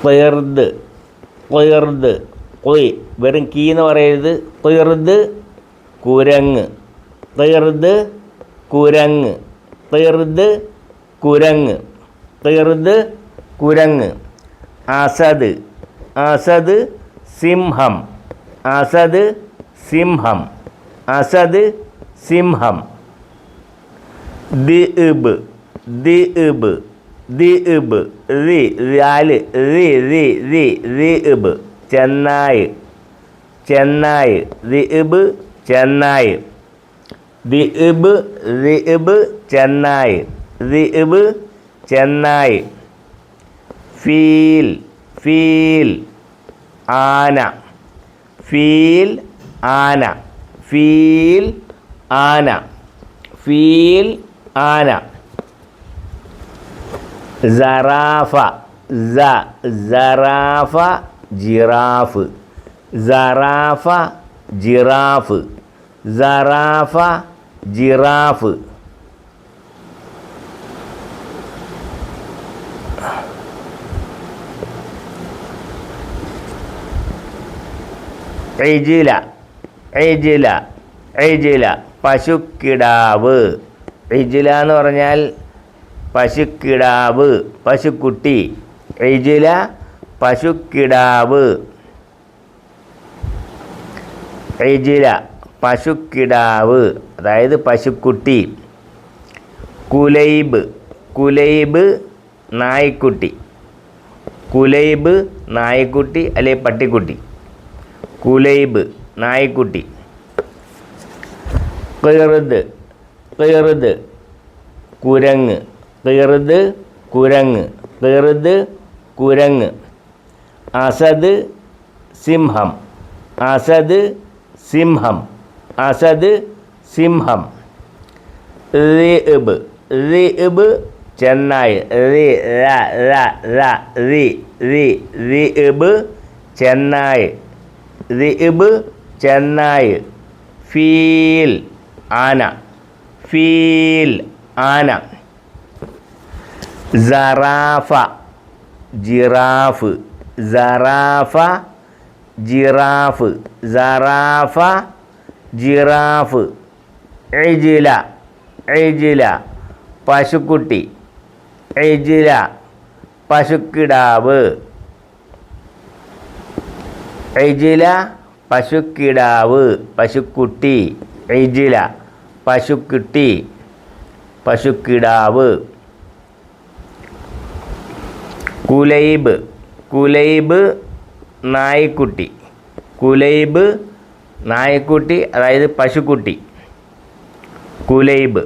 ഖിർദ് ഖിർദ് കൊയ് വെറും കീ എന്ന് പറയരുത്. ഖിർദ് കുരങ്ങ്, ഖിർദ് കുരങ്ങ്, ഖിർദ് കുരങ്ങ്, ഖിർദ് കുരങ്ങ്. അസദ് അസദ് സിംഹം, അസദ് സിംഹം, അസദ് സിംഹം. ദിഇബ് ദിഇബ് ദിഇബ് റി റാല് റി റി റി ദിഇബ് ചെന്നായ്, ചെന്നായ്, ദിഇബ് ചെന്നായ്, ദിഇബ് ദിഇബ് ചെന്നായ്, ദിഇബ് ചെന്നായ്. ഫീൽ ഫീൽ ആന, ഫീൽ ആന, ഫീൽ ആന, ഫീൽ ആന. സറാഫ സറാഫ ജിറാഫ്, സറാഫ ജിറാഫ്, സറാഫ ജിറാഫ്. ഇജില ഇജില ഇജില പശുക്കിടാവ്. ഇജില എന്ന് പറഞ്ഞാൽ പശുക്കിടാവ്, പശുക്കുട്ടി. ഇജില പശുക്കിടാവ്, ഇജില പശുക്കിടാവ്, അതായത് പശുക്കുട്ടി. കുലൈബ് കുലൈബ് നായ്ക്കുട്ടി, കുലൈബ് നായ്ക്കുട്ടി അല്ലെ പട്ടിക്കുട്ടി, കുലൈബ് നായ്ക്കുട്ടി. ഖിർദ് ഖിർദ് കുരങ്ങ്, ഖിർദ് കുരങ്ങ്, ഖിർദ് കുരങ്ങ്. അസദ് സിംഹം, അസദ് സിംഹം, അസദ് സിംഹം. റിഇബ് റിഇബ് ചെന്നായ്, റി റ റ റ റി റി റിഇബ് ചെന്നായ്, റിഇബ് ചെന്നായ്. ഫീൽ ആന, ഫീൽ ആന. സറാഫ ജിറാഫ്, സറാഫ ജിറാഫ്, സറാഫ ജിറാഫ്. ഇജില ഇജില പശുക്കുട്ടി, ഇജില പശുക്കിടാവ്, ഇജില പശുക്കിടാവ്, പശുക്കുട്ടി. ഇജില പശുക്കുട്ടി, പശുക്കിടാവ്. കുലൈബ് കുലൈബ് നായ്ക്കുട്ടി, കുലൈബ് നായ്ക്കുട്ടി അതായത് പശുക്കുട്ടി, കുലൈബ്.